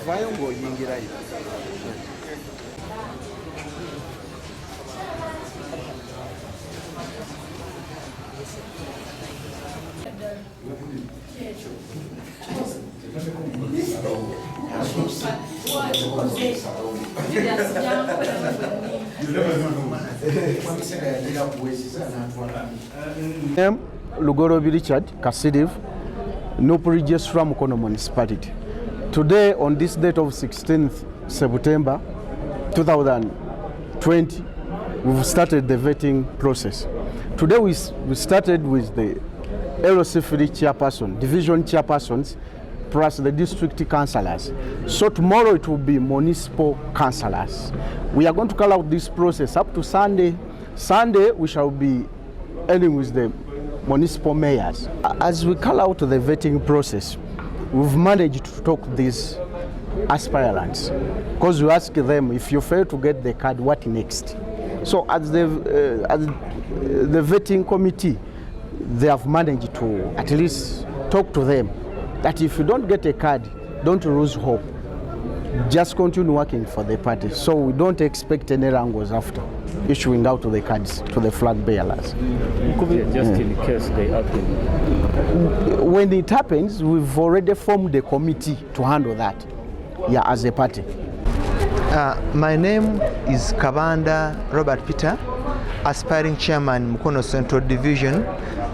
vayo ng'oyingirayo. Name Lugorobi Richard Kasidiv, Nupu Registrar Mukono Municipality. Today, on this date of 16th September 2020, we've started the vetting process. Today we started with the LOC3 chairperson, division chairpersons, plus the district councillors. So tomorrow it will be municipal councillors. We are going to carry out this process up to Sunday. Sunday we shall be ending with the municipal mayors. As we carry out the vetting process, we've managed to talk to these aspirants because we ask them, if you fail to get the card, what next? So as the vetting committee, they have managed to at least talk to them that if you don't get a card, don't lose hope. Just continue working for the party. So we don't expect any wrangles after issuing out the cards to the flag bearers. Just in case they happen. When it happens, we've already formed a committee to handle that, as a party. My name is Kabanda Robert Peter, aspiring chairman Mukono Central Division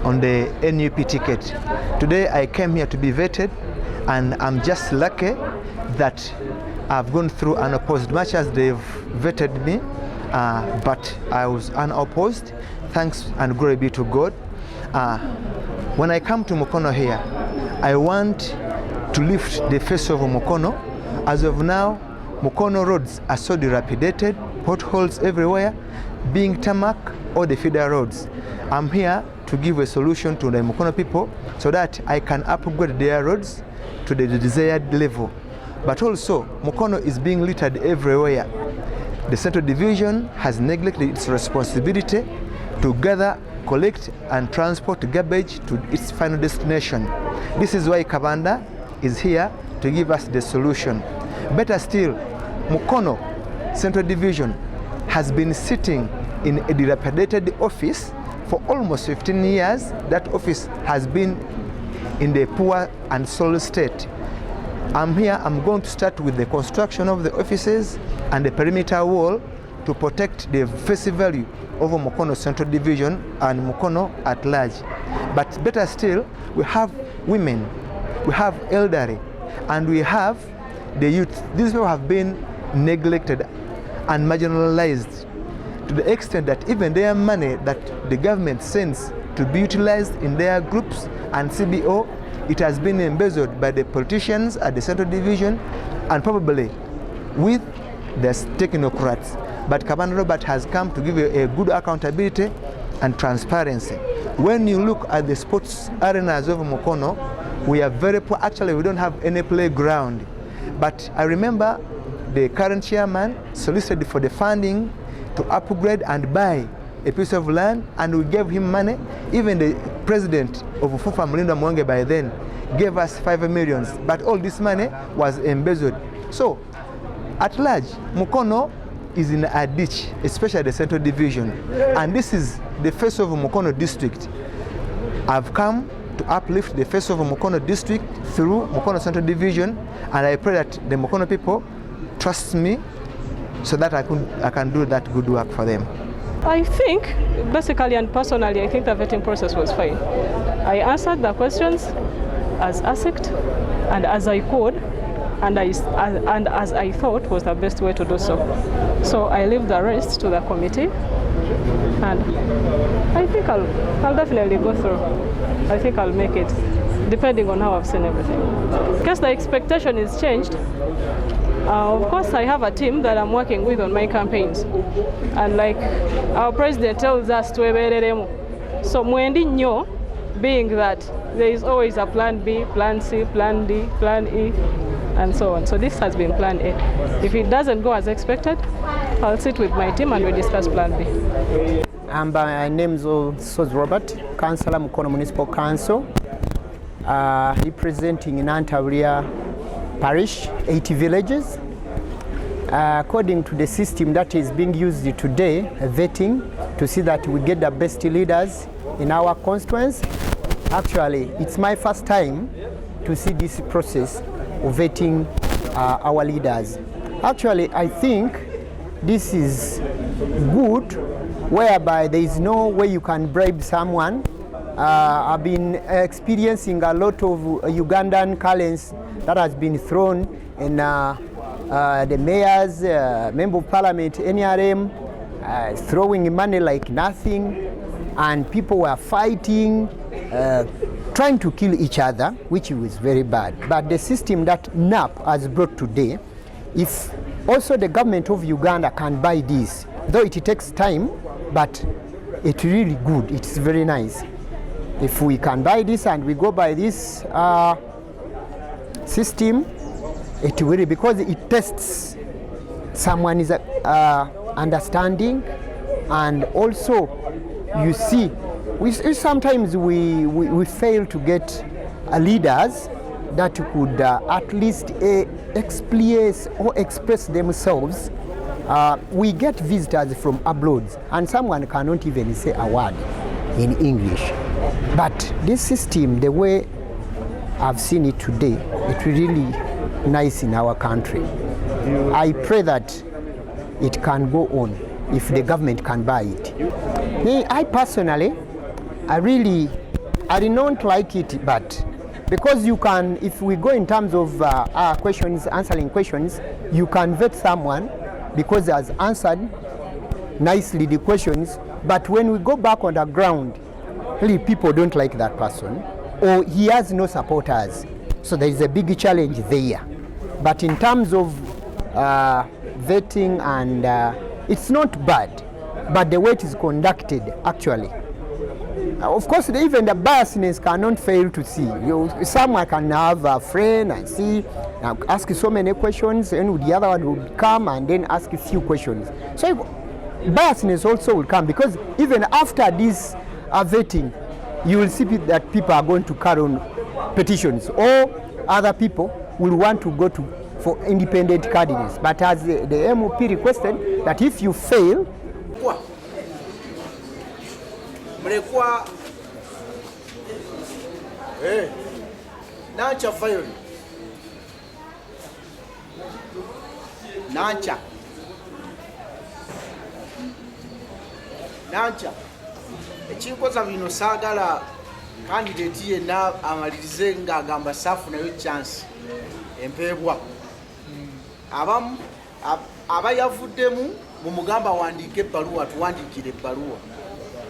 on the NUP ticket. Today I came here to be vetted, and I'm just lucky that I've gone through unopposed, much as they've vetted me, but I was unopposed. Thanks and glory be to God. When I come to Mukono here, I want to lift the face of Mukono. As of now, Mukono roads are so dilapidated, potholes everywhere, being tarmac or the feeder roads. I'm here to give a solution to the Mukono people so that I can upgrade their roads to the desired level. But also, Mukono is being littered everywhere. The Central Division has neglected its responsibility to gather, collect and transport garbage to its final destination. This is why Kabanda is here to give us the solution. Better still, Mukono Central Division has been sitting in a dilapidated office for almost 15 years. That office has been in the poor and soiled state. I'm going to start with the construction of the offices and the perimeter wall to protect the face value of Mukono Central Division and Mukono at large. But better still, we have women, we have elderly, and we have the youth. These people have been neglected and marginalized to the extent that even their money that the government sends to be utilized in their groups and CBO, it has been embezzled by the politicians at the Central Division and probably with the technocrats. But Kabanda Robert has come to give you a good accountability and transparency. When you look at the sports arenas of Mukono, we are very poor. Actually, we don't have any playground. But I remember the current chairman solicited for the funding to upgrade and buy a piece of land, and we gave him money. Even the president of Fufa Mlinda Mwenge by then gave us 5 million, but all this money was embezzled. So, at large, Mukono is in a ditch, especially the Central Division, and this is the face of Mukono district. I've come to uplift the face of Mukono district through Mukono Central Division, and I pray that the Mukono people trust me so that I can do that good work for them. I think, basically and personally, I think the vetting process was fine. I answered the questions as asked and as I could, and as I thought was the best way to do so. So I leave the rest to the committee, and I think I'll definitely go through. I think I'll make it, depending on how I've seen everything. Because the expectation is changed. Of course, I have a team that I'm working with on my campaigns. And like our president tells us, so mwendi nyo, being that there is always a plan B, plan C, plan D, plan E, and so on. So this has been plan A. If it doesn't go as expected, I'll sit with my team and we discuss plan B. My name is Robert, Councillor Mukono Municipal Council, representing Nantabulia parish, 80 villages. According to the system that is being used today, vetting, to see that we get the best leaders in our constituents. Actually, it's my first time to see this process of vetting our leaders. Actually, I think this is good, whereby there is no way you can bribe someone. I've been experiencing a lot of Ugandan currency that has been thrown in the mayors, member of parliament, NRM, throwing money like nothing, and people were fighting, trying to kill each other, which was very bad. But the system that NAP has brought today, if also the government of Uganda can buy this, though it takes time, but it's really good, it's very nice. If we can buy this and we go by this system, it will, because it tests someone's understanding, and also you see, sometimes we fail to get leaders that could at least express themselves. We get visitors from abroad, and someone cannot even say a word in English. But this system, the way I've seen it today, it's really nice in our country. I pray that it can go on if the government can buy it. I personally, I did not like it, but because you can, if we go in terms of questions, answering questions, you can vet someone because he has answered nicely the questions, but when we go back on the ground, really people don't like that person, or he has no supporters. So there is a big challenge there. But in terms of vetting, and it's not bad, but the way it is conducted, actually. Of course, even the biasness cannot fail to see. Someone can have a friend and see, ask so many questions, and the other one will come and then ask a few questions. So biasness also will come, because even after this vetting, you will see that people are going to carry on petitions, or other people will want to go for independent candidates. But as the MOP requested, that if you fail, Mlekwa Nacha Fayoli Nacha ekikoza bino saagala candidate yenna amalirize ng'agamba saafu nayo chance empeebwa abamu abayavuddemu mumugamba wandiike ebbaluwa, tuwandiikire ebbaluwa,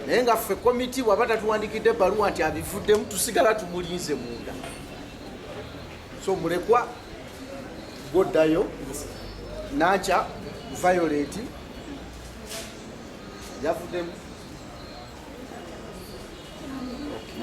naye nga ffe komiti waba tatuwandikidde ebbaluwa nti abivuddemu, tusigala tumulinze munda. So mulekwa goddayo Nacha Violet yavuddemu.